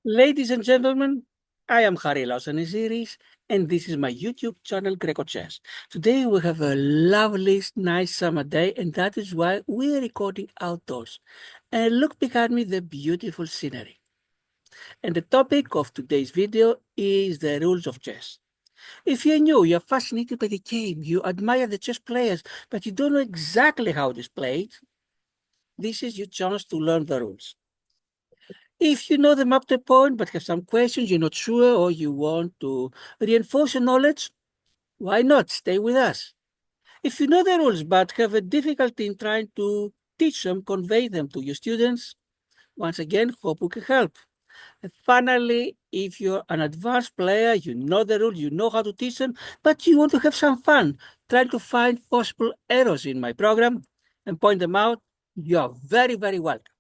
Ladies and gentlemen, I am Harry Lawson series, and this is my YouTube channel grecochess. Today we have a lovely, nice summer day, and that is why we are recording outdoors. And look behind me, the beautiful scenery. And the topic of today's video is the rules of chess. If you're new, you're fascinated by the game, you admire the chess players, but you don't know exactly how it is played, this is your chance to learn the rules. If you know them up to a point but have some questions, you're not sure, or you want to reinforce your knowledge, why not stay with us? If you know the rules but have a difficulty in trying to teach them, convey them to your students, once again, hope we can help. And finally, if you're an advanced player, you know the rules, you know how to teach them, but you want to have some fun trying to find possible errors in my program and point them out, you are very, very welcome.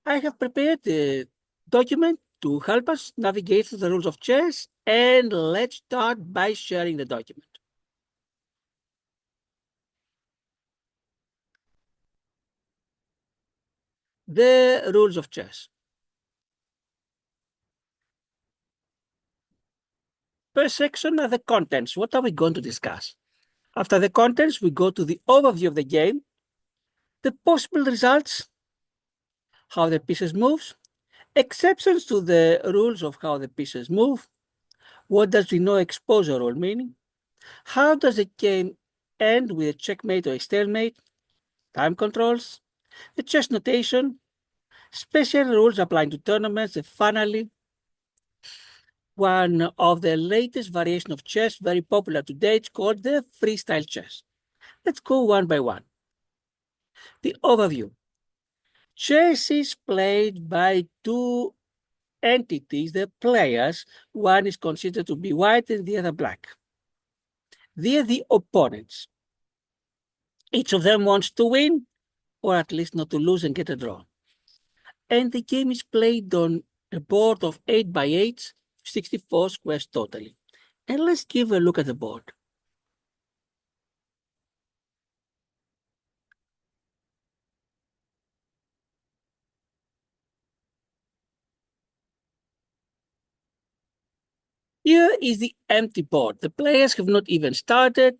I have prepared a document to help us navigate through the rules of chess, and let's start by sharing the document. The rules of chess. First section are the contents. What are we going to discuss? After the contents, we go to the overview of the game, the possible results, how the pieces move, exceptions to the rules of how the pieces move, what does the no exposure rule mean, how does the game end with a checkmate or a stalemate, time controls, the chess notation, special rules applying to tournaments, and finally, one of the latest variation of chess, very popular today, it's called the freestyle chess. Let's go one by one. The overview. Chess is played by two entities, the players. One is considered to be white and the other black. They are the opponents. Each of them wants to win, or at least not to lose and get a draw. And the game is played on a board of 8 by 8, 64 squares totally. And let's give a look at the board. Here is the empty board. The players have not even started,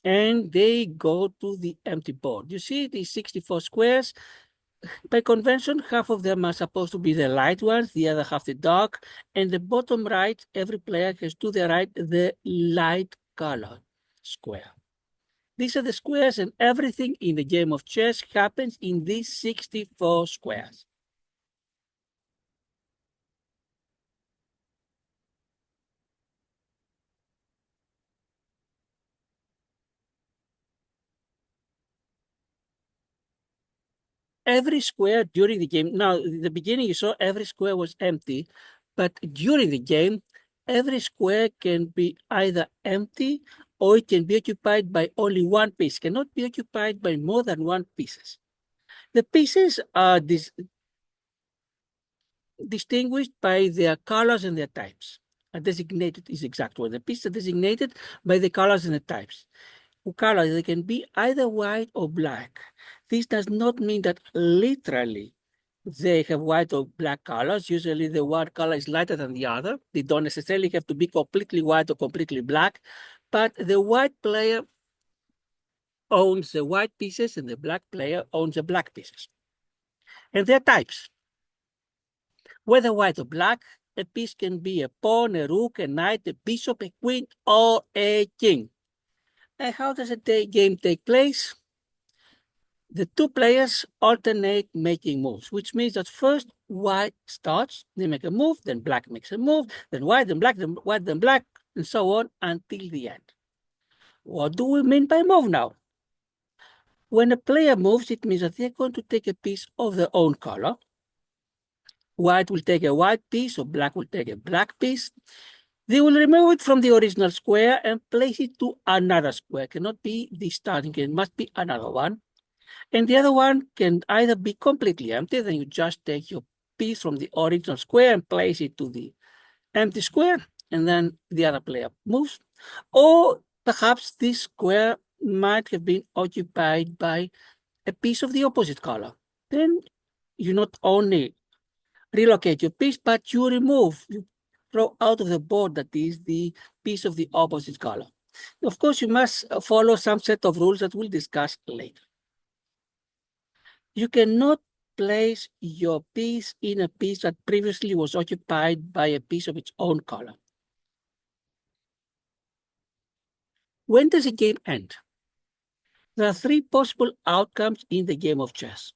and they go to the empty board. You see these 64 squares? By convention, half of them are supposed to be the light ones, the other half the dark, and the bottom right, every player has to the right the light color square. These are the squares, and everything in the game of chess happens in these 64 squares. Every square during the game, now, in the beginning you saw every square was empty, but during the game, every square can be either empty or it can be occupied by only one piece, cannot be occupied by more than one pieces. The pieces are distinguished by their colors and their types. Are designated is the exact word. The pieces are designated by the colors and the types. Colors, they can be either white or black. This does not mean that literally they have white or black colors. Usually the one color is lighter than the other. They don't necessarily have to be completely white or completely black, but the white player owns the white pieces and the black player owns the black pieces. And there are types. Whether white or black, a piece can be a pawn, a rook, a knight, a bishop, a queen, or a king. And how does a game take place? The two players alternate making moves, which means that first white starts, they make a move, then black makes a move, then white, then black, then white, then black, and so on until the end. What do we mean by move now? When a player moves, it means that they're going to take a piece of their own color. White will take a white piece, or black will take a black piece. They will remove it from the original square and place it to another square. It cannot be the starting, it must be another one. And the other one can either be completely empty, then you just take your piece from the original square and place it to the empty square, and then the other player moves. Or perhaps this square might have been occupied by a piece of the opposite color. Then you not only relocate your piece, but you throw out of the board that is the piece of the opposite color. Of course, you must follow some set of rules that we'll discuss later. You cannot place your piece in a piece that previously was occupied by a piece of its own color. When does a game end? There are three possible outcomes in the game of chess.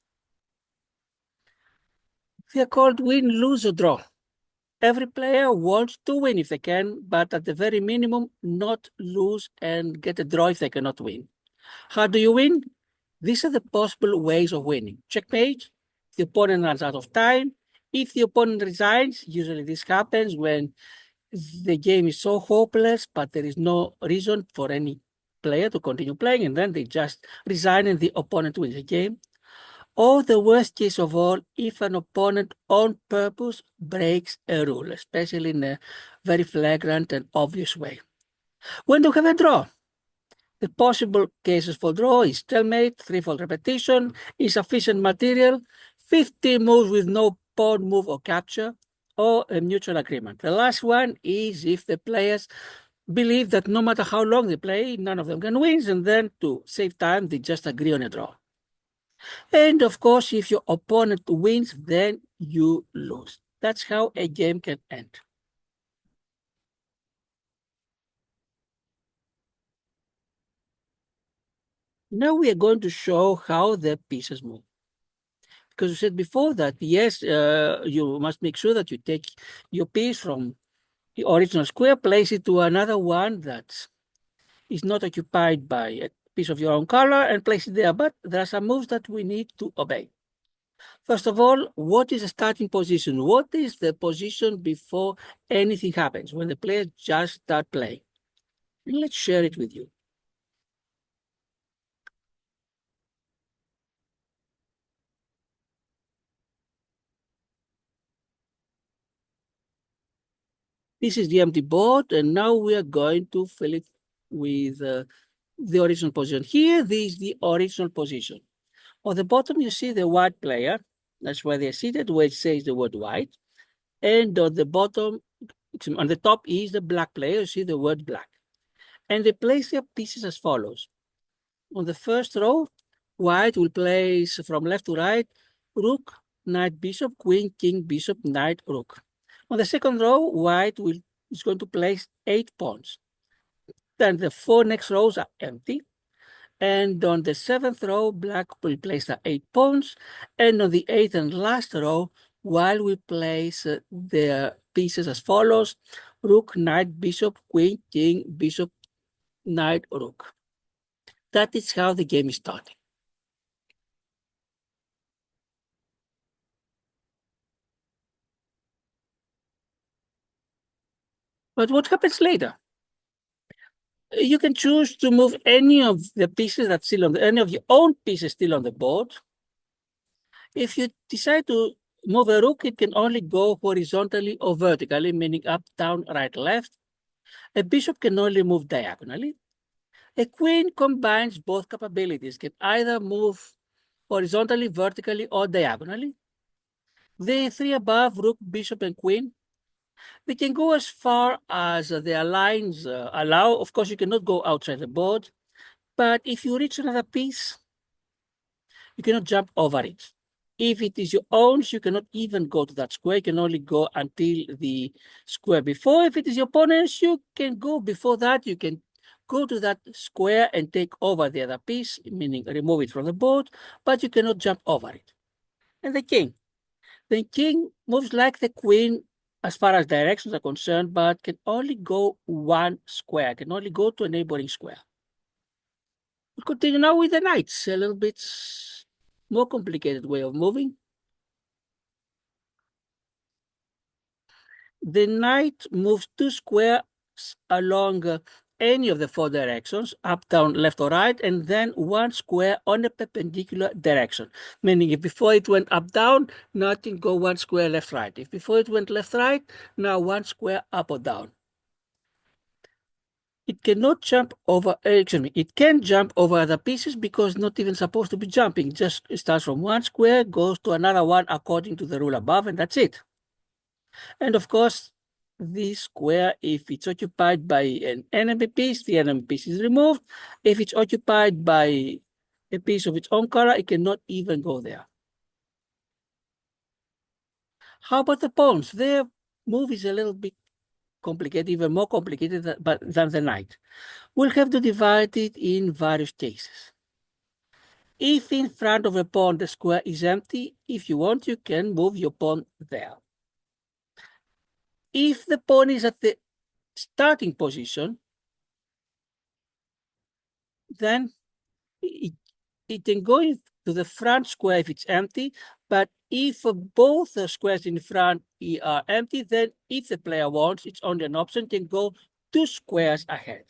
They are called win, lose, or draw. Every player wants to win if they can, but at the very minimum, not lose and get a draw if they cannot win. How do you win? These are the possible ways of winning. Checkmate, the opponent runs out of time. If the opponent resigns, usually this happens when the game is so hopeless, but there is no reason for any player to continue playing, and then they just resign and the opponent wins the game. Or the worst case of all, if an opponent on purpose breaks a rule, especially in a very flagrant and obvious way. When do we have a draw? The possible cases for draw is stalemate, threefold repetition, insufficient material, 50 moves with no pawn move or capture, or a mutual agreement. The last one is if the players believe that no matter how long they play, none of them can win, and then to save time, they just agree on a draw. And of course, if your opponent wins, then you lose. That's how a game can end. Now we are going to show how the pieces move. Because we said before that, yes, you must make sure that you take your piece from the original square, place it to another one that is not occupied by a piece of your own color, and place it there. But there are some moves that we need to obey. First of all, what is the starting position? What is the position before anything happens, when the players just start playing? And let's share it with you. This is the empty board, and now we are going to fill it with the original position. Here, this is the original position. On the bottom, you see the white player. That's where they're seated, where it says the word white. And on the bottom, on the top is the black player. You see the word black. And they place their pieces as follows. On the first row, white will place from left to right, rook, knight, bishop, queen, king, bishop, knight, rook. On the second row, white is going to place 8 pawns. Then the 4 next rows are empty. And on the 7th row, black will place the 8 pawns. And on the 8th and last row, while we place the pieces as follows: rook, knight, bishop, queen, king, bishop, knight, rook. That is how the game is starting. But what happens later? You can choose to move any of the pieces that's still on any of your own pieces still on the board. If you decide to move a rook, it can only go horizontally or vertically, meaning up, down, right, left. A bishop can only move diagonally. A queen combines both capabilities, can either move horizontally, vertically, or diagonally. The three above, rook, bishop, and queen, they can go as far as their lines allow. Of course, you cannot go outside the board, but if you reach another piece, you cannot jump over it. If it is your own, you cannot even go to that square. You can only go until the square before. If it is your opponent's, you can go before that. You can go to that square and take over the other piece, meaning remove it from the board, but you cannot jump over it. And the king. The king moves like the queen as far as directions are concerned, but can only go one square, can only go to a neighboring square. We'll continue now with the knights, a little bit more complicated way of moving. The knight moves 2 squares along any of the 4 directions, up, down, left, or right, and then 1 square on a perpendicular direction. Meaning if before it went up, down, now it can go 1 square left, right. If before it went left, right, now 1 square up or down. It cannot jump over, it can jump over other pieces because not even supposed to be jumping. Just starts from 1 square, goes to another one according to the rule above, and that's it. And of course, this square, if it's occupied by an enemy piece, the enemy piece is removed. If it's occupied by a piece of its own color, it cannot even go there. How about the pawns? Their move is a little bit complicated, even more complicated than the knight. We'll have to divide it in various cases. If in front of a pawn the square is empty, if you want, you can move your pawn there. If the pawn is at the starting position, then it can go to the front square if it's empty, but if both the squares in front are empty, then if the player wants, it's only an option, can go 2 squares ahead.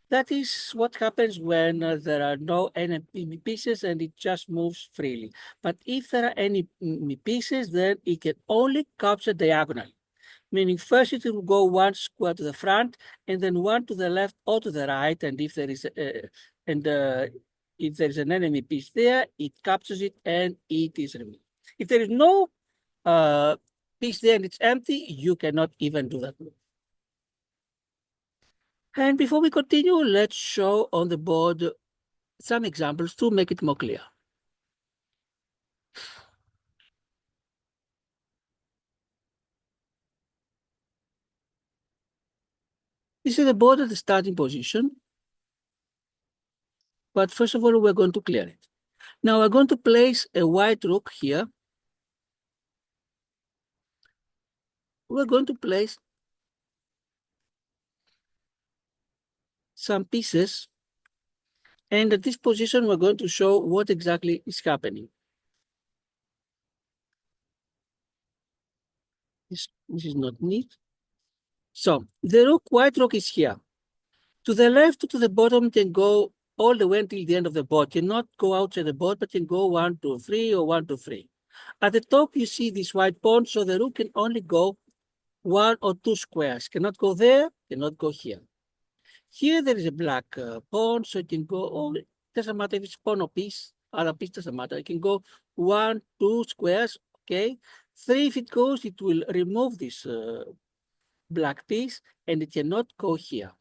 That is what happens when there are no enemy pieces and it just moves freely. But if there are enemy pieces, then it can only capture diagonally, meaning first it will go 1 square to the front and then 1 to the left or to the right. And if there is if there is an enemy piece there, it captures it and it is removed. If there is no piece there and it's empty, you cannot even do that move. And before we continue, let's show on the board some examples to make it more clear. This is the board at the starting position. But first of all, we're going to clear it. Now we're going to place a white rook here. We're going to place some pieces. And at this position, we're going to show what exactly is happening. This is not neat. So the white rook is here. To the left, to the bottom, can go all the way until the end of the board. Cannot go outside the board, but can go 1, 2, 3, or 1, 2, 3. At the top, you see this white pawn, so the rook can only go 1 or 2 squares. Cannot go there, cannot go here. Here there is a black pawn, so it can go, oh, it doesn't matter if it's pawn or piece, other piece doesn't matter. It can go 1, 2 squares, okay? 3, if it goes, it will remove this black piece, and it cannot go here.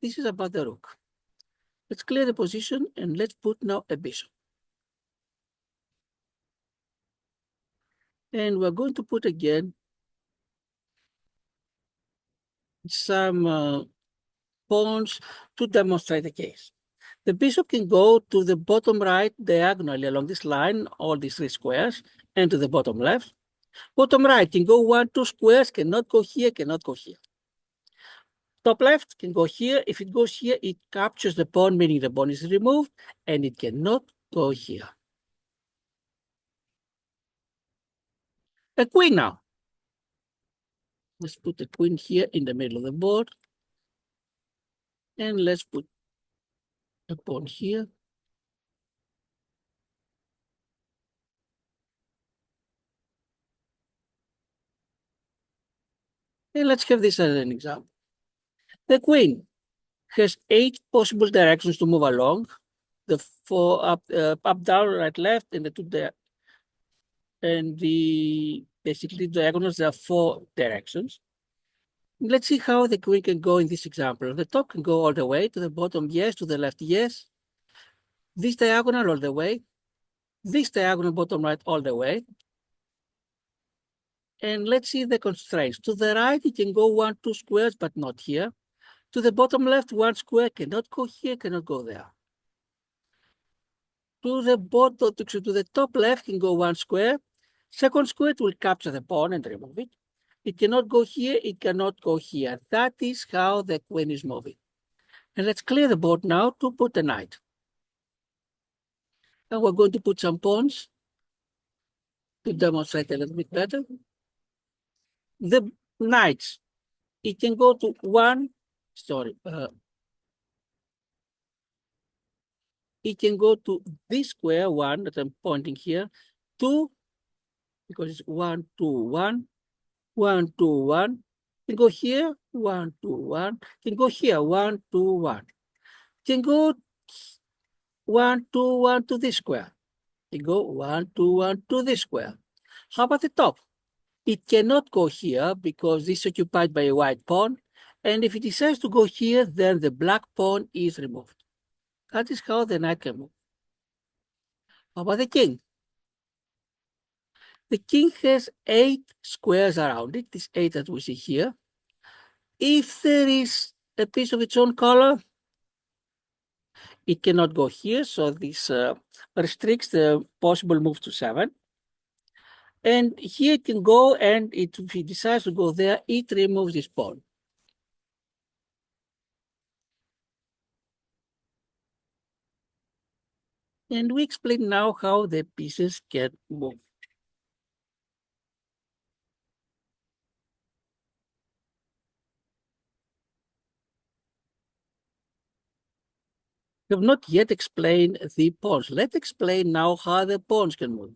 This is about the rook. Let's clear the position, and let's put now a bishop. And we're going to put again some pawns to demonstrate the case. The bishop can go to the bottom right diagonally along this line, all these 3 squares, and to the bottom left. Bottom right can go 1, 2 squares, cannot go here, cannot go here. Top left can go here. If it goes here, it captures the pawn, meaning the pawn is removed, and it cannot go here. A queen now. Let's put the queen here in the middle of the board. And let's put a pawn here. And let's have this as an example. The queen has 8 possible directions to move along. The 4 up, down, right, left, and the 2 there. And basically diagonals, there are 4 directions. Let's see how the queen can go in this example. The top can go all the way, to the bottom, yes, to the left, yes. This diagonal all the way. This diagonal bottom right all the way. And let's see the constraints. To the right, it can go 1, 2 squares, but not here. To the bottom left, 1 square cannot go here, cannot go there. To the bottom, to the top left can go 1 square. Second square, it will capture the pawn and remove it. It cannot go here, it cannot go here. That is how the queen is moving. And let's clear the board now to put the knight. And we're going to put some pawns to demonstrate a little bit better. The knights, it can go to 1, it can go to this square 1 that I'm pointing here, 2, because it's 1, 2, 1, 1, 2, 1. Can go here, 1, 2, 1. Can go here, 1, 2, 1. Can go 1, 2, 1 to this square. Can go 1, 2, 1 to this square. How about the top? It cannot go here because this is occupied by a white pawn. And if it decides to go here, then the black pawn is removed. That is how the knight can move. How about the king? The king has 8 squares around it, this 8 that we see here. If there is a piece of its own color, it cannot go here, so this restricts the possible move to 7. And here it can go, and if it decides to go there, it removes this pawn. And we explain now how the pieces can move. We have not yet explained the pawns. Let's explain now how the pawns can move.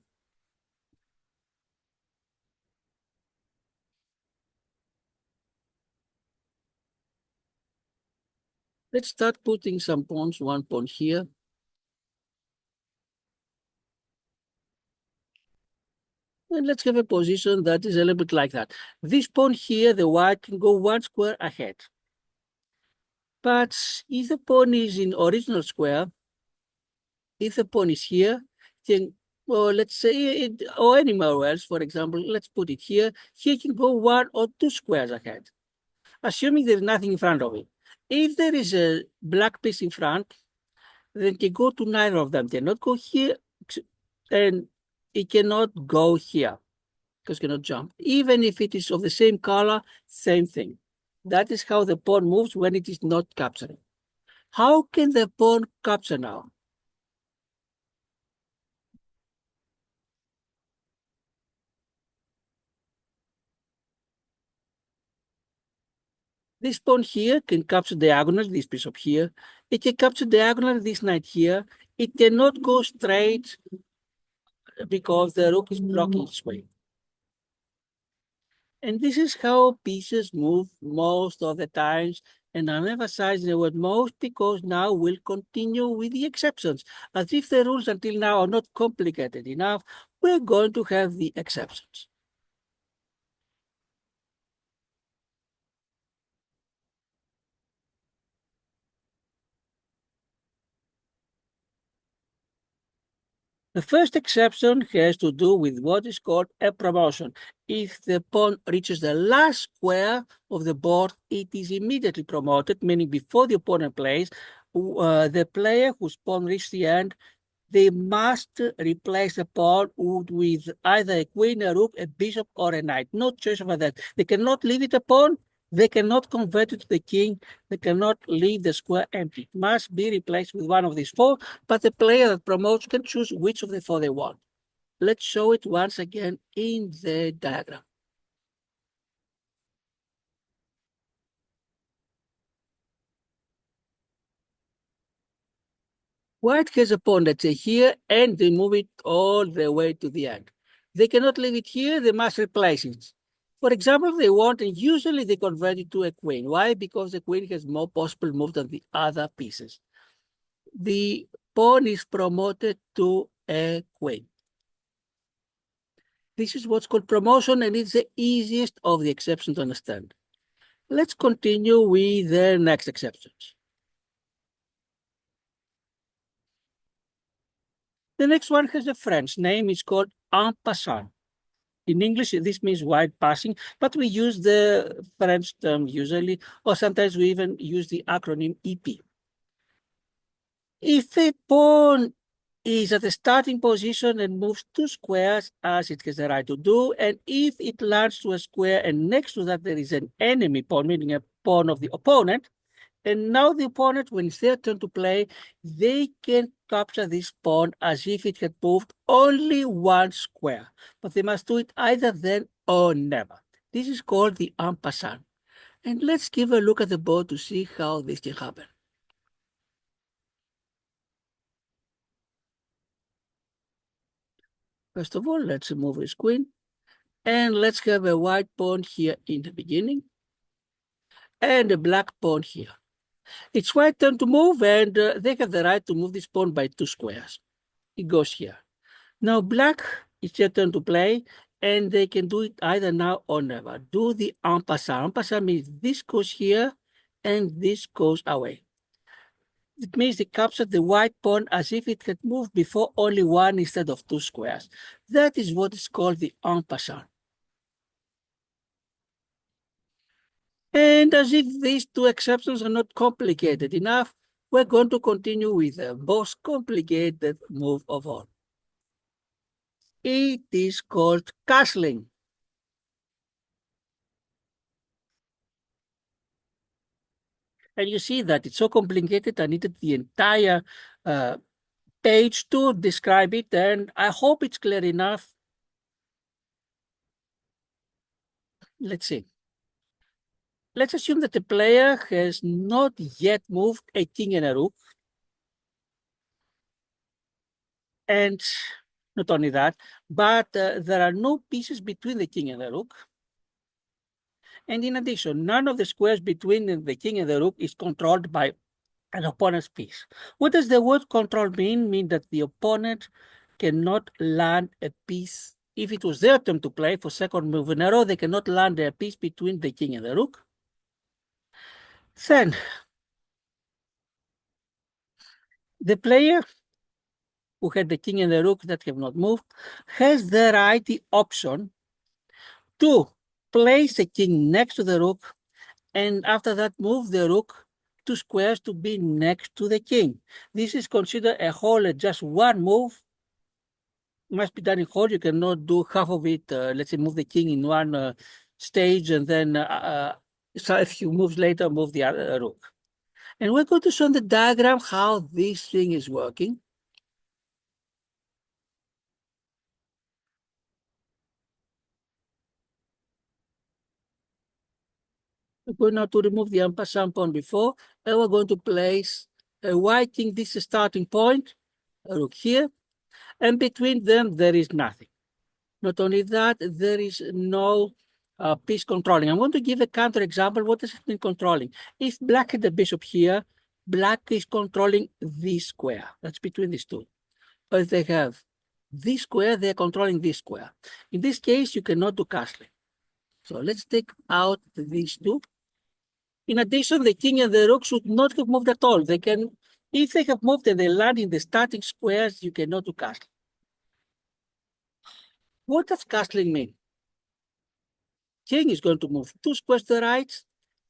Let's start putting some pawns, one pawn here. And let's have a position that is a little bit like that. This pawn here, the white can go 1 square ahead. But if the pawn is in original square, if the pawn is here, then, well, let's say it, or anywhere else, for example, let's put it here. Here it can go 1 or 2 squares ahead, assuming there is nothing in front of it. If there is a black piece in front, then it can go to neither of them. They cannot go here, and it cannot go here, because it cannot jump. Even if it is of the same color, same thing. That is how the pawn moves when it is not capturing. How can the pawn capture now? This pawn here can capture diagonal, this piece up here. It can capture diagonal, this knight here. It cannot go straight because the rook is blocking its way. And this is how pieces move most of the times. And I'm emphasizing the word most because now we'll continue with the exceptions. As if the rules until now are not complicated enough, we're going to have the exceptions. The first exception has to do with what is called a promotion. If the pawn reaches the last square of the board, it is immediately promoted, meaning before the opponent plays, the player whose pawn reaches the end, they must replace the pawn with either a queen, a rook, a bishop, or a knight. No choice over that. They cannot leave it a pawn. They cannot convert it to the king. They cannot leave the square empty. It must be replaced with one of these 4, but the player that promotes can choose which of the 4 they want. Let's show it once again in the diagram. White has a pawn that's here, and they move it all the way to the end. They cannot leave it here, they must replace it. For example, if they want, and usually they convert it to a queen. Why? Because the queen has more possible move than the other pieces. The pawn is promoted to a queen. This is what's called promotion, and it's the easiest of the exceptions to understand. Let's continue with the next exceptions. The next one has a French name. It's called en passant. In English, this means white passing, but we use the French term usually, or sometimes we even use the acronym EP. If a pawn is at the starting position and moves 2 squares, as it has the right to do, and if it lands to a square and next to that there is an enemy pawn, meaning a pawn of the opponent, and now the opponent, when it's their turn to play, they can capture this pawn as if it had moved only 1 square. But they must do it either then or never. This is called the en passant. And let's give a look at the board to see how this can happen. First of all, let's remove his queen. And let's have a white pawn here in the beginning. And a black pawn here. It's white turn to move, and they have the right to move this pawn by 2 squares. It goes here. Now black, it's their turn to play, and they can do it either now or never. Do the en passant. En passant means this goes here and this goes away. It means they capture the white pawn as if it had moved before only one instead of two squares. That is what is called the en passant. And as if these two exceptions are not complicated enough, we're going to continue with the most complicated move of all. It is called castling. And you see that it's so complicated, I needed the entire page to describe it, and I hope it's clear enough. Let's see. Let's assume that the player has not yet moved a king and a rook. And not only that, but there are no pieces between the king and the rook. And in addition, none of the squares between the king and the rook is controlled by an opponent's piece. What does the word control mean? Mean that the opponent cannot land a piece. If it was their turn to play for second move in a row, they cannot land their piece between the king and the rook. Then, the player who had the king and the rook that have not moved has the right, the option to place the king next to the rook, and after that move the rook 2 squares to be next to the king. This is considered a whole, just one move. Must be done in whole. You cannot do half of it. Let's say move the king in one stage and then so a few moves later move the other rook. And we're going to show in the diagram how this thing is working. We're going now to remove the en passant pawn before, and we're going to place a white king. This is a starting point, a rook here, and between them there is nothing. Not only that, there is no piece controlling. I'm going to give a counter example. What does it mean controlling? If black had the bishop here, black is controlling this square. That's between these two. But if they have this square, they're controlling this square. In this case, you cannot do castling. So let's take out these two. In addition, the king and the rook should not have moved at all. They can, if they have moved and they land in the starting squares, you cannot do castling. What does castling mean? King is going to move 2 squares to the right,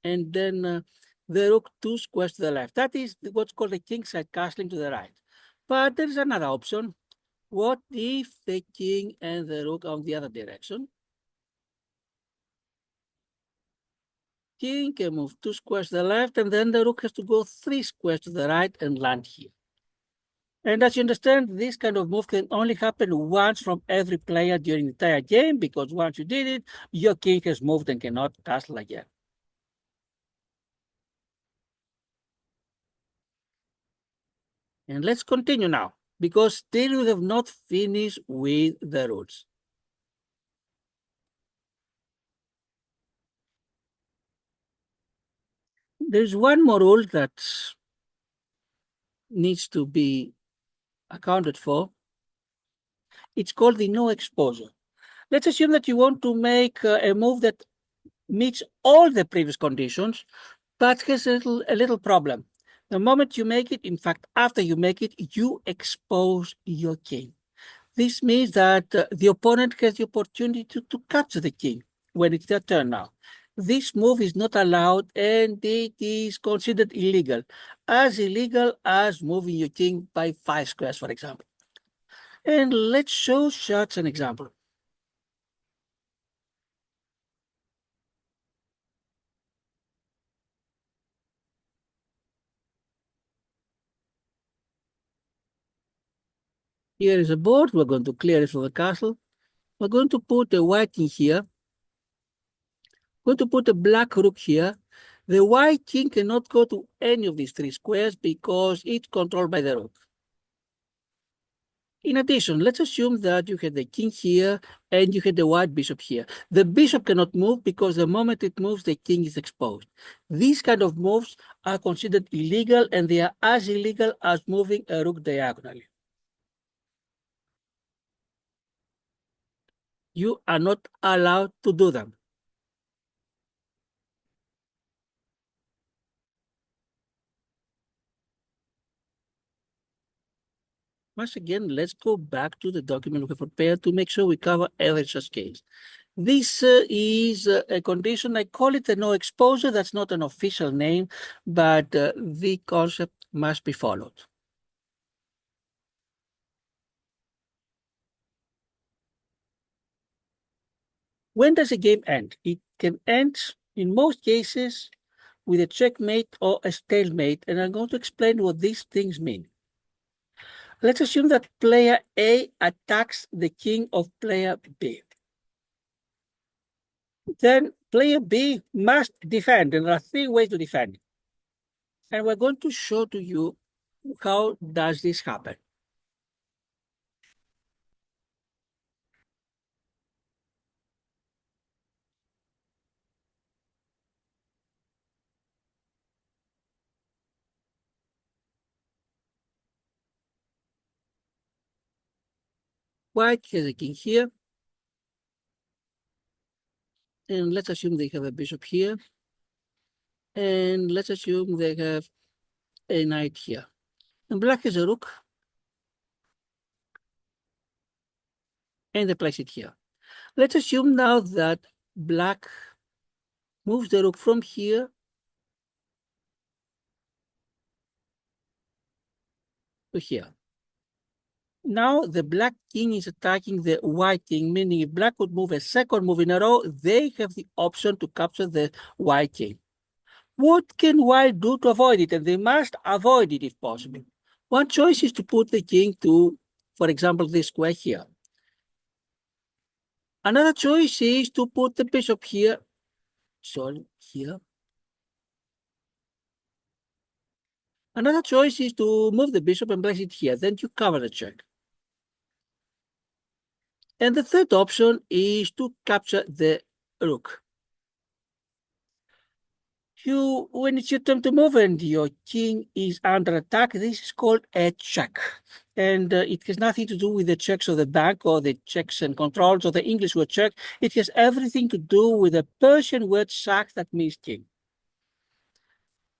and then the rook 2 squares to the left. That is what's called the king side castling to the right. But there is another option. What if the king and the rook are on the other direction? King can move 2 squares to the left, and then the rook has to go 3 squares to the right and land here. And as you understand, this kind of move can only happen once from every player during the entire game, because once you did it, your king has moved and cannot castle again. And let's continue now, because still we have not finished with the rules. There's one more rule that needs to be accounted for. It's called the no exposure. Let's assume that you want to make a move that meets all the previous conditions, but has a little problem. The moment you make it, in fact, after you make it, you expose your king. This means that the opponent has the opportunity to capture the king when it's their turn now. This move is not allowed and it is considered illegal as moving your king by 5 squares, for example. And let's show such an example. Here is a board. We're going to clear it for the castle. We're going to put a white king here. We're going to put a black rook here. The white king cannot go to any of these 3 squares because it's controlled by the rook. In addition, let's assume that you had the king here and you had the white bishop here. The bishop cannot move because the moment it moves, the king is exposed. These kind of moves are considered illegal, and they are as illegal as moving a rook diagonally. You are not allowed to do them. Once again, let's go back to the document we prepared to make sure we cover every such case. This is a condition, I call it a no exposure. That's not an official name, but the concept must be followed. When does a game end? It can end, in most cases, with a checkmate or a stalemate, and I'm going to explain what these things mean. Let's assume that player A attacks the king of player B. Then player B must defend, and there are three ways to defend. And we're going to show to you how does this happen. White has a king here, and let's assume they have a bishop here, and let's assume they have a knight here. And black has a rook, and they place it here. Let's assume now that black moves the rook from here to here. Now the black king is attacking the white king, meaning if black would move a second move in a row, they have the option to capture the white king. What can white do to avoid it? And they must avoid it if possible. One choice is to put the king to, for example, this square here. Another choice is to put the bishop here, sorry, here. Another choice is to move the bishop and place it here. Then you cover the check. And the third option is to capture the rook. When it's your turn to move and your king is under attack, this is called a check. And it has nothing to do with the checks of the bank or the checks and controls or the English word check. It has everything to do with the Persian word shak that means king.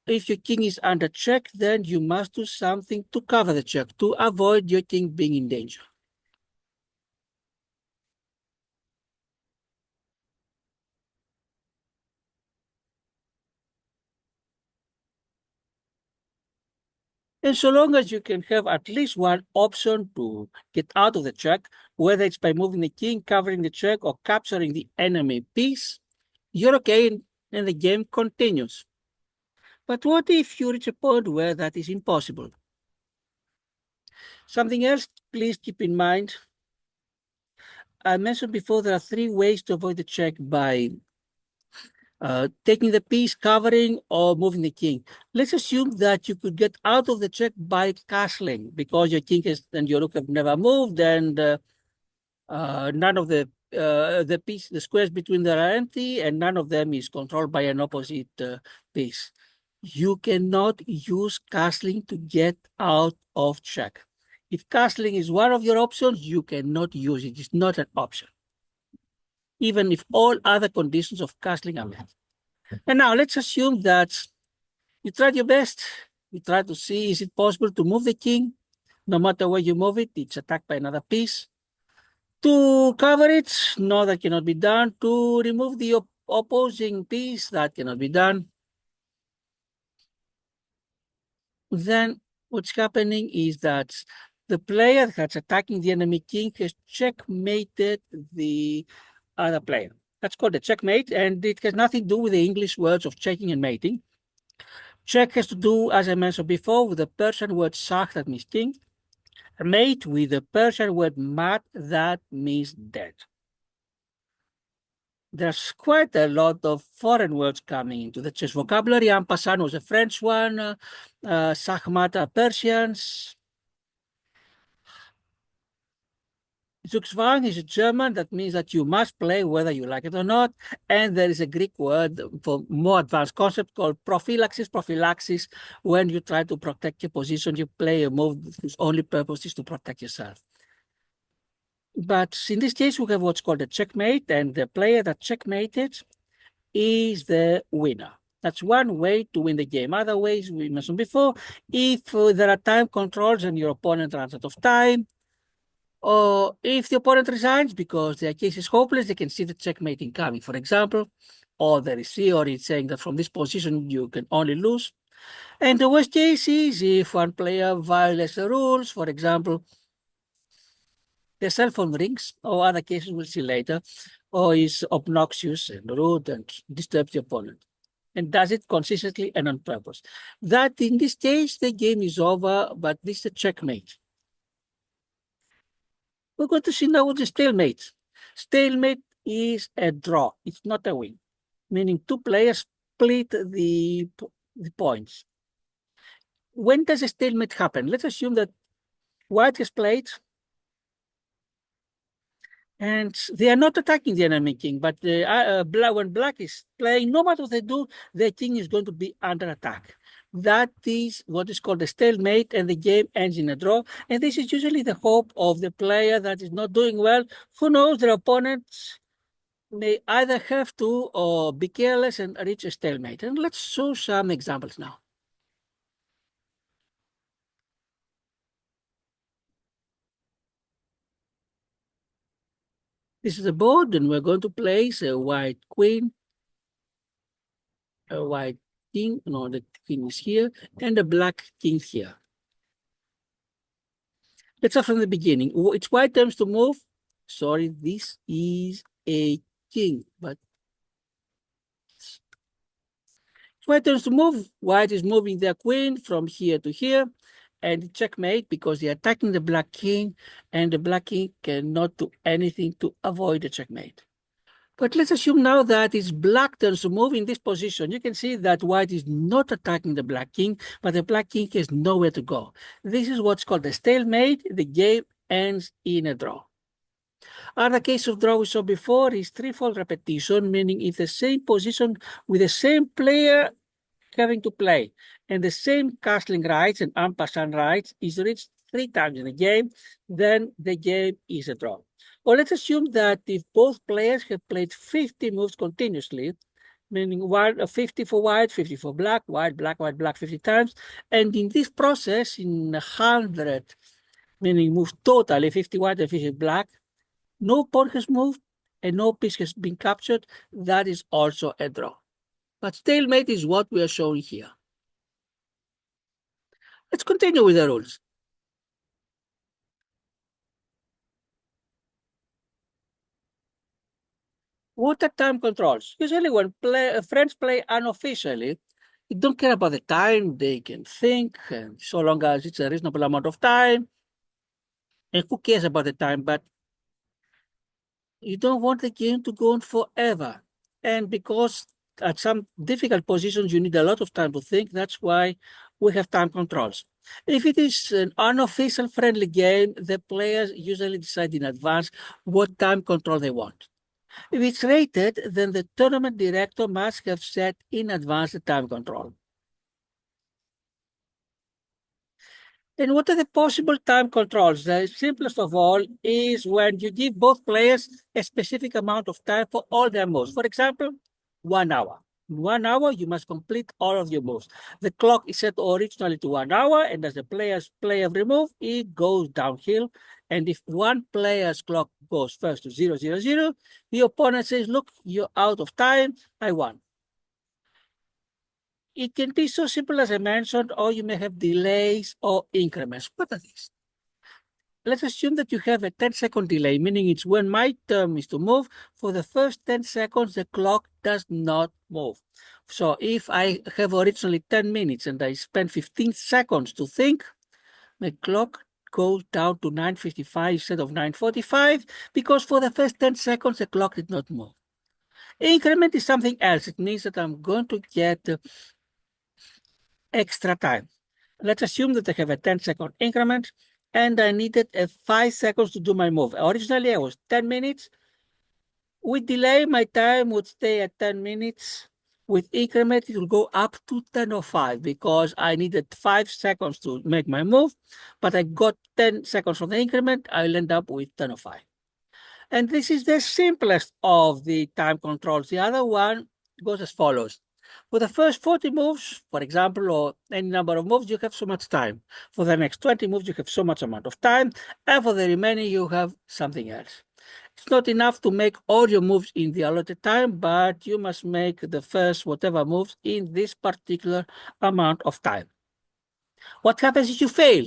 If your king is under check, then you must do something to cover the check, to avoid your king being in danger. And so long as you can have at least one option to get out of the check, whether it's by moving the king, covering the check, or capturing the enemy piece, you're okay and the game continues. But what if you reach a point where that is impossible? Something else, please keep in mind. I mentioned before there are three ways to avoid the check by taking the piece, covering, or moving the king. Let's assume that you could get out of the check by castling because your king and your rook have never moved, and none of the squares between them are empty, and none of them is controlled by an opposite piece. You cannot use castling to get out of check. If castling is one of your options, you cannot use it. It's not an option, even if all other conditions of castling are met. And now let's assume that you tried your best. You try to see, is it possible to move the king? No matter where you move it, it's attacked by another piece. To cover it, no, that cannot be done. To remove the opposing piece, that cannot be done. Then what's happening is that the player that's attacking the enemy king has checkmated the other player. That's called a checkmate, and it has nothing to do with the English words of checking and mating. Check has to do, as I mentioned before, with the Persian word shah, that means king, and mate with the Persian word mat, that means dead. There's quite a lot of foreign words coming into the chess vocabulary. Ampasan was a French one, Sahmat are Persians. Zugzwang is a German, that means that you must play whether you like it or not. And there is a Greek word for more advanced concept called prophylaxis. Prophylaxis, when you try to protect your position, you play a move whose only purpose is to protect yourself. But in this case, we have what's called a checkmate, and the player that checkmated is the winner. That's one way to win the game. Other ways we mentioned before, if there are time controls and your opponent runs out of time, or if the opponent resigns because their case is hopeless, they can see the checkmating coming, for example, or the receiver is saying that from this position you can only lose. And the worst case is if one player violates the rules, for example, the cell phone rings, or other cases we'll see later, or is obnoxious and rude and disturbs the opponent, and does it consistently and on purpose. That in this case, the game is over, but this is a checkmate. We're going to see now what is stalemate. Stalemate is a draw. It's not a win, meaning two players split the points. When does a stalemate happen? Let's assume that white has played and they are not attacking the enemy king, but when black is playing, no matter what they do, the king is going to be under attack. That is what is called a stalemate, and the game ends in a draw. And this is usually the hope of the player that is not doing well. Who knows, their opponents may either have to or be careless and reach a stalemate. And let's show some examples now. This is a board, and we're going to place a white queen, a white king, no, the queen is here, and a black king here. Let's start from the beginning. It's white turns to move. Sorry, this is a king, but it's white turns to move. White is moving their queen from here to here, and checkmate because they're attacking the black king, and the black king cannot do anything to avoid the checkmate. But let's assume now that it's black turns to move in this position. You can see that white is not attacking the black king, but the black king has nowhere to go. This is what's called a stalemate. The game ends in a draw. Other case of draw we saw before is threefold repetition, meaning if the same position with the same player having to play and the same castling rights and en passant rights is reached 3 times in the game, then the game is a draw. Or let's assume that if both players have played 50 moves continuously, meaning 50 for white, 50 for black, white, black 50 times, and in this process, in 100, meaning moves totally 50 white and 50 black, no pawn has moved and no piece has been captured, that is also a draw. But stalemate is what we are showing here. Let's continue with the rules. What are time controls? Usually when friends play unofficially, they don't care about the time, they can think, and so long as it's a reasonable amount of time, and who cares about the time, but you don't want the game to go on forever. And because at some difficult positions, you need a lot of time to think, that's why we have time controls. If it is an unofficial friendly game, the players usually decide in advance what time control they want. If it's rated, then the tournament director must have set in advance the time control. And what are the possible time controls? The simplest of all is when you give both players a specific amount of time for all their moves. For example, 1 hour. In 1 hour, you must complete all of your moves. The clock is set originally to 1 hour, and as the players play every move, it goes downhill. And if one player's clock goes first to 0, 0, 0, the opponent says, look, you're out of time, I won. It can be so simple as I mentioned, or you may have delays or increments. What are these? Let's assume that you have a 10-second delay, meaning it's when my term is to move. For the first 10 seconds, the clock does not move. So if I have originally 10 minutes and I spend 15 seconds to think, the clock goes down to 9:55 instead of 9:45, because for the first 10 seconds, the clock did not move. Increment is something else. It means that I'm going to get extra time. Let's assume that I have a 10-second increment and I needed 5 seconds to do my move. Originally, I was 10 minutes. With delay, my time would stay at 10 minutes. With increment, it will go up to 10:05 because I needed 5 seconds to make my move, but I got 10 seconds from the increment. I'll end up with 10:05. And this is the simplest of the time controls. The other one goes as follows. For the first 40 moves, for example, or any number of moves, you have so much time. For the next 20 moves, you have so much amount of time. And for the remaining, you have something else. It's not enough to make all your moves in the allotted time, but you must make the first whatever moves in this particular amount of time. What happens if you fail?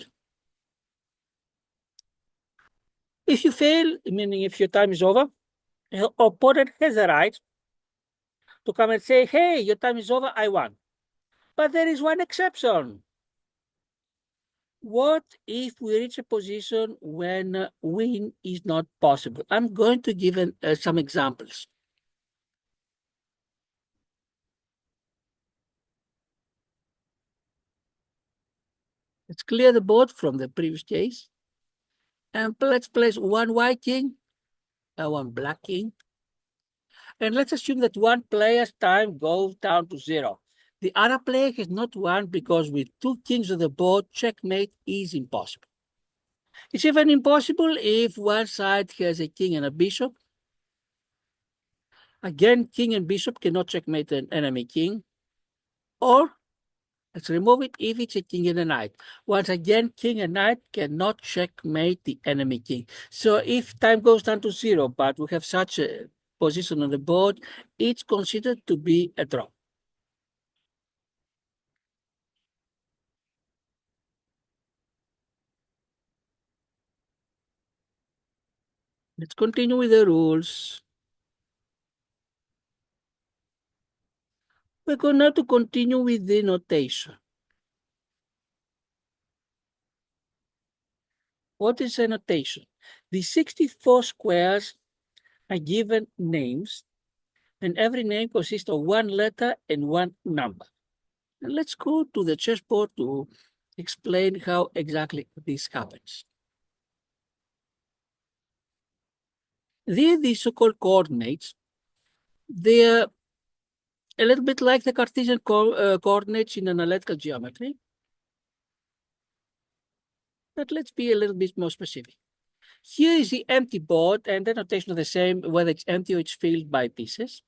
If you fail, meaning if your time is over, your opponent has the right to come and say, hey, your time is over, I won. But there is one exception. What if we reach a position when win is not possible? I'm going to give some examples. Let's clear the board from the previous case. And let's place one white king and one black king. And let's assume that one player's time goes down to 0. The other player has not won because with 2 kings on the board, checkmate is impossible. It's even impossible if one side has a king and a bishop. Again, king and bishop cannot checkmate an enemy king. Or let's remove it if it's a king and a knight. Once again, king and knight cannot checkmate the enemy king. So if time goes down to 0, but we have such a position on the board, it's considered to be a draw. Let's continue with the rules. We're going now to continue with the notation. What is a notation? The 64 squares are given names, and every name consists of one letter and one number. And let's go to the chessboard to explain how exactly this happens. These so-called coordinates. They're a little bit like the Cartesian coordinates in analytical geometry. But let's be a little bit more specific. Here is the empty board, and the notation is the same whether it's empty or it's filled by pieces.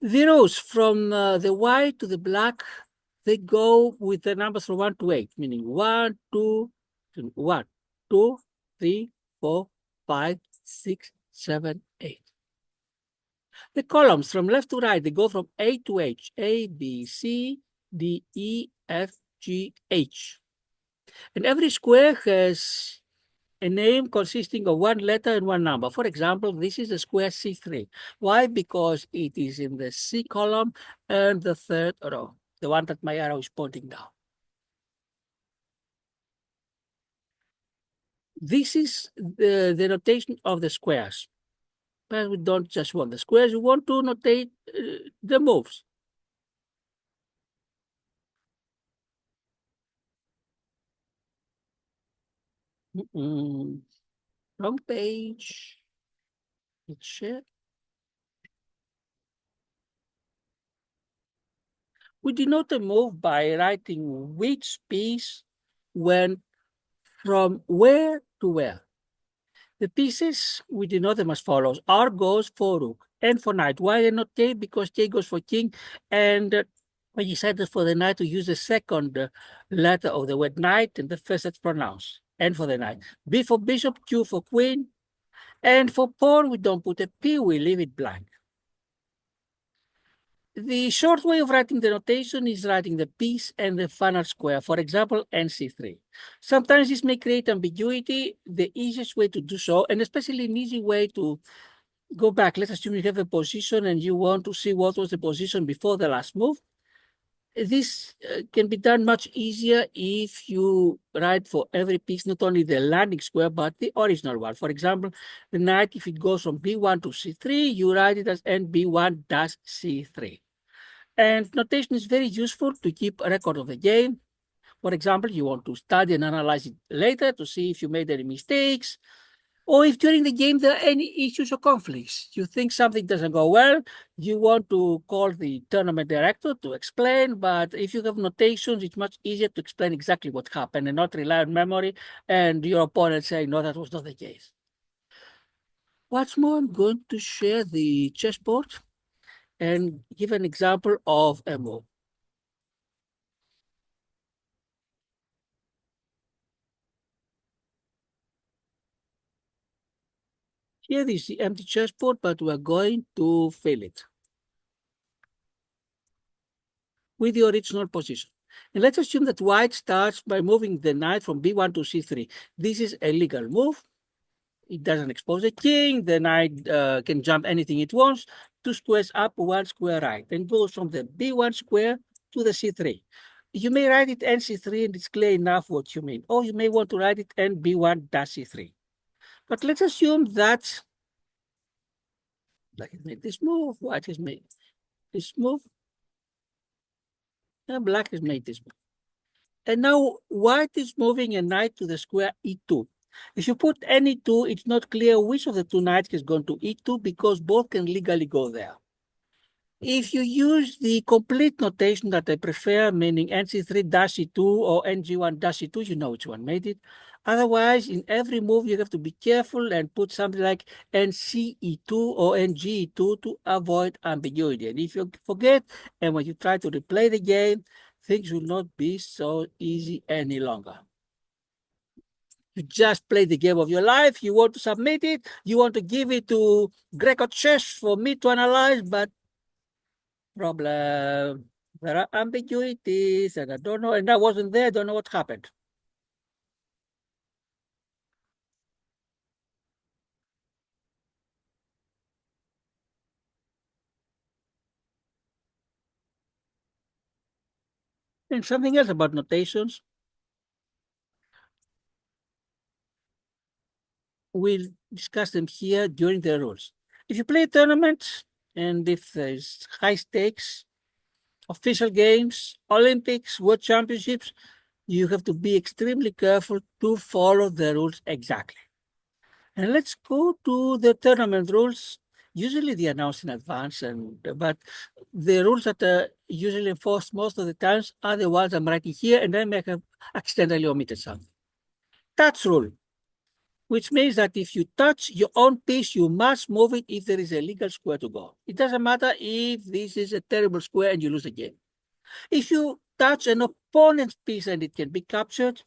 The rows from the white to the black, they go with the numbers from 1 to 8, meaning 1, 2, 1, 2, 3, 4, 5, 6, 7, 8. The columns from left to right, they go from A to H, A, B, C, D, E, F, G, H. And every square has a name consisting of one letter and one number. For example, this is the square C3. Why? Because it is in the C column and the third row, the one that my arrow is pointing down. This is the notation of the squares. But we don't just want the squares, we want to notate the moves. Wrong page. Let's share. We denote a move by writing which piece went from where to where. The pieces, we denote them as follows. R goes for rook and for knight. Why and not K? Because K goes for king. And we decided for the knight to use the second letter of the word knight and the first that's pronounced. And for the knight. B for bishop, Q for queen. And for pawn, we don't put a P, we leave it blank. The short way of writing the notation is writing the piece and the final square, for example, NC3. Sometimes this may create ambiguity. The easiest way to do so, and especially an easy way to go back, let's assume you have a position and you want to see what was the position before the last move. This can be done much easier if you write for every piece, not only the landing square, but the original one. For example, the knight, if it goes from B1 to C3, you write it as NB1 dash C3. And notation is very useful to keep a record of the game. For example, you want to study and analyze it later to see if you made any mistakes, or if during the game there are any issues or conflicts. You think something doesn't go well, you want to call the tournament director to explain, but if you have notations, it's much easier to explain exactly what happened and not rely on memory and your opponent saying, no, that was not the case. Once more, I'm going to share the chessboard and give an example of a move. Here is the empty chessboard, but we're going to fill it with the original position. And let's assume that white starts by moving the knight from b1 to c3. This is a legal move. It doesn't expose the king. The knight can jump anything it wants, 2 squares up, 1 square right, and goes from the b1 square to the c3. You may write it nc3 and it's clear enough what you mean. Or you may want to write it nb1 dash c3. But let's assume that black has made this move, white has made this move, and black has made this move. And now white is moving a knight to the square e2. If you put any two, it's not clear which of the two knights is going to e2 because both can legally go there. If you use the complete notation that I prefer, meaning nc3-e2 or ng1-e2, you know which one made it. Otherwise, in every move, you have to be careful and put something like nce2 or nge2 to avoid ambiguity. And if you forget, and when you try to replay the game, things will not be so easy any longer. You just play the game of your life. You want to submit it. You want to give it to grecochess for me to analyze, but problem. There are ambiguities, and I don't know, and I wasn't there, I don't know what happened. And something else about notations, we'll discuss them here during the rules. If you play a tournament, and if there's high stakes, official games, Olympics, World Championships, you have to be extremely careful to follow the rules exactly. And let's go to the tournament rules. Usually they announce in advance, but the rules that are usually enforced most of the times are the ones I'm writing here, and I may have accidentally omitted something. Touch rule, which means that if you touch your own piece, you must move it if there is a legal square to go. It doesn't matter if this is a terrible square and you lose the game. If you touch an opponent's piece and it can be captured,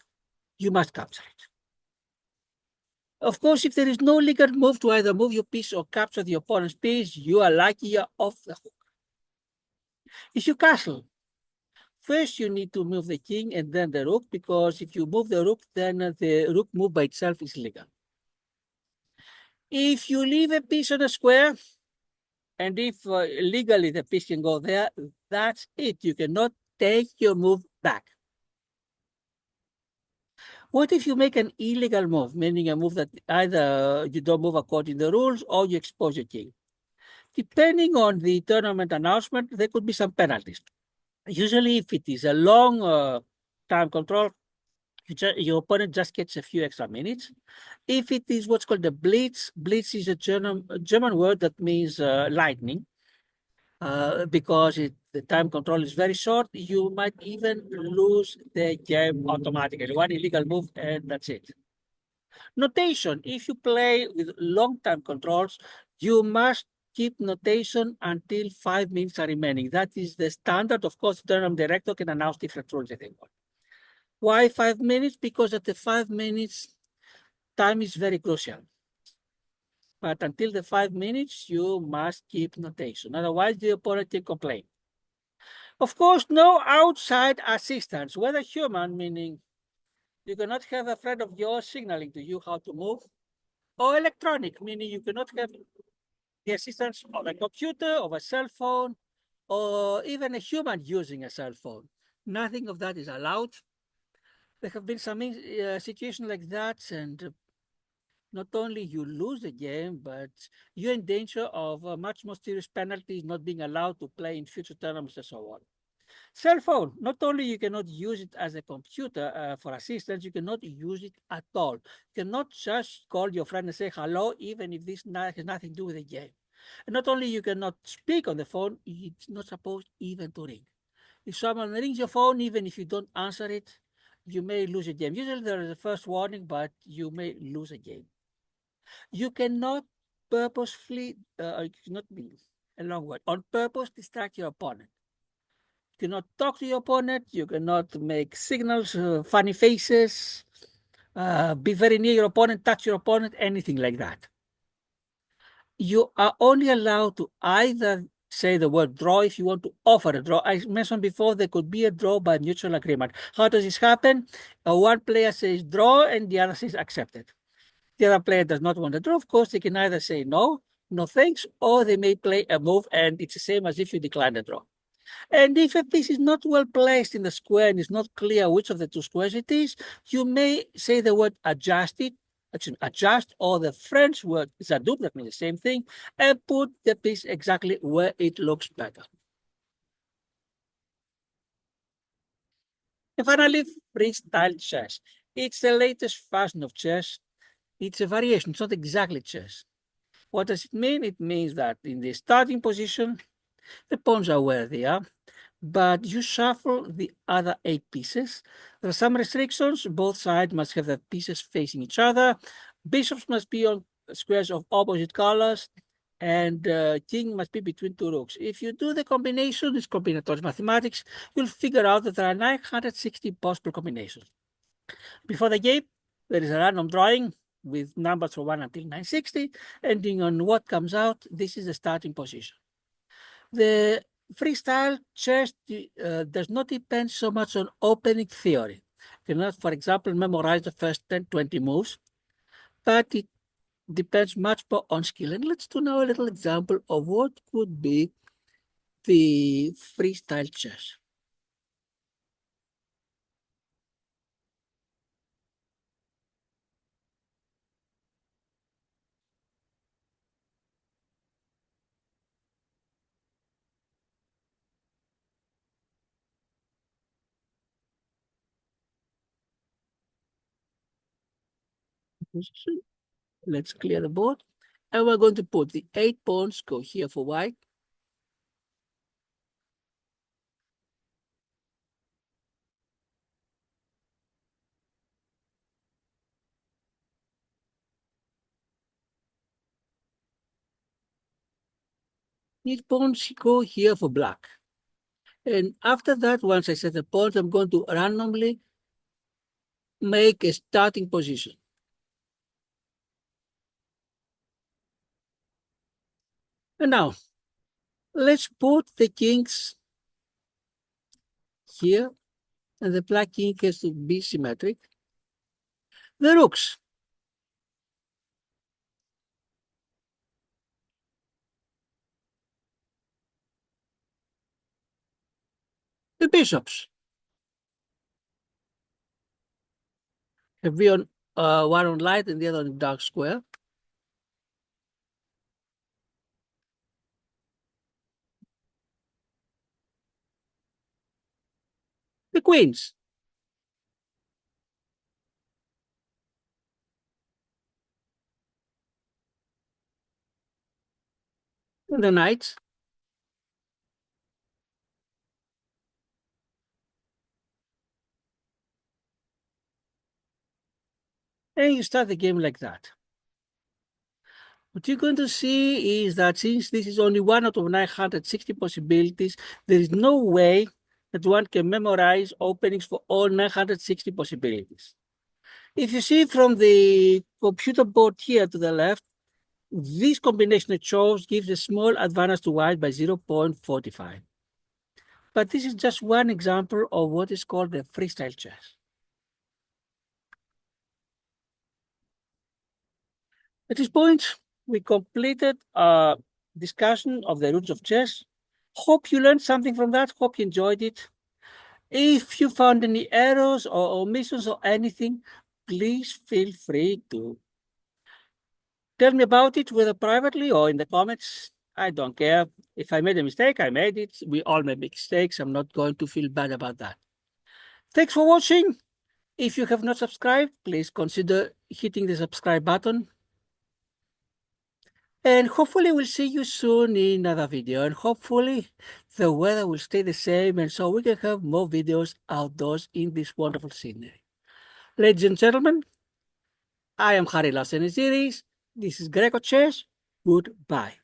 you must capture it. Of course, if there is no legal move to either move your piece or capture the opponent's piece, you are lucky you're off the hook. If you castle, first you need to move the king and then the rook, because if you move the rook, then the rook move by itself is legal. If you leave a piece on a square, and if legally the piece can go there, that's it. You cannot take your move back. What if you make an illegal move, meaning a move that either you don't move according to the rules or you expose your king? Depending on the tournament announcement, there could be some penalties. Usually, if it is a long time control, your opponent just gets a few extra minutes. If it is what's called the blitz, blitz is a German word that means lightning. Because the time control is very short, you might even lose the game automatically. One illegal move and that's it. Notation, if you play with long time controls, you must keep notation until 5 minutes are remaining. That is the standard. Of course, the tournament director can announce different rules if they want. Why 5 minutes? Because at the 5 minutes, time is very crucial. But until the 5 minutes, you must keep notation. Otherwise, the opponent can complain. Of course, no outside assistance, whether human, meaning you cannot have a friend of yours signaling to you how to move, or electronic, meaning you cannot have the assistance of a computer, of a cell phone, or even a human using a cell phone. Nothing of that is allowed. There have been some situations like that, and not only you lose the game, but you're in danger of much more serious penalties, not being allowed to play in future tournaments and so on. Cell phone, not only you cannot use it as a computer for assistance, you cannot use it at all. You cannot just call your friend and say hello, even if this has nothing to do with the game. And not only you cannot speak on the phone, it's not supposed even to ring. If someone rings your phone, even if you don't answer it, you may lose a game. Usually there is a first warning, but you may lose a game. You cannot purposefully, not be a long word, on purpose distract your opponent. You cannot talk to your opponent, you cannot make signals, funny faces, be very near your opponent, touch your opponent, anything like that. You are only allowed to either say the word draw if you want to offer a draw. I mentioned before there could be a draw by mutual agreement. How does this happen? One player says draw and the other says accepted. The other player does not want to draw. Of course, they can either say no, no thanks, or they may play a move and it's the same as if you decline a draw. And if a piece is not well placed in the square and it's not clear which of the two squares it is, you may say the word adjust it, adjust, or the French word zadoub, that means the same thing, and put the piece exactly where it looks better. And finally, freestyle chess. It's the latest fashion of chess. It's a variation, it's not exactly chess. What does it mean? It means that in the starting position, the pawns are where they are, but you shuffle the other 8 pieces. There are some restrictions. Both sides must have the pieces facing each other. Bishops must be on squares of opposite colors, and king must be between 2 rooks. If you do the combination, it's combinatorial mathematics, you'll figure out that there are 960 possible combinations. Before the game, there is a random drawing with numbers from 1 until 960, ending on what comes out. This is the starting position. The freestyle chess does not depend so much on opening theory. You cannot, for example, memorize the first 10, 20 moves, but it depends much more on skill. And let's do now a little example of what could be the freestyle chess. Let's clear the board. And we're going to put the 8 pawns go here for white. These pawns go here for black. And after that, once I set the pawns, I'm going to randomly make a starting position. And now, let's put the kings here, and the black king has to be symmetric. The rooks. The bishops. Have be on one on light and the other on dark square. The queens. And the knights. And you start the game like that. What you're going to see is that since this is only one out of 960 possibilities, there is no way that one can memorize openings for all 960 possibilities. If you see from the computer board here to the left, this combination it chose gives a small advantage to white by 0.45. But this is just one example of what is called the freestyle chess. At this point, we completed a discussion of the roots of chess. Hope you learned something from that. Hope you enjoyed it. If you found any errors or omissions or anything, please feel free to tell me about it, whether privately or in the comments. I don't care. If I made a mistake, I made it. We all make mistakes. I'm not going to feel bad about that. Thanks for watching. If you have not subscribed, please consider hitting the subscribe button. And hopefully we'll see you soon in another video. And hopefully the weather will stay the same and so we can have more videos outdoors in this wonderful scenery. Ladies and gentlemen, I am Harry Laseniziris. This is Greco Chess. Goodbye.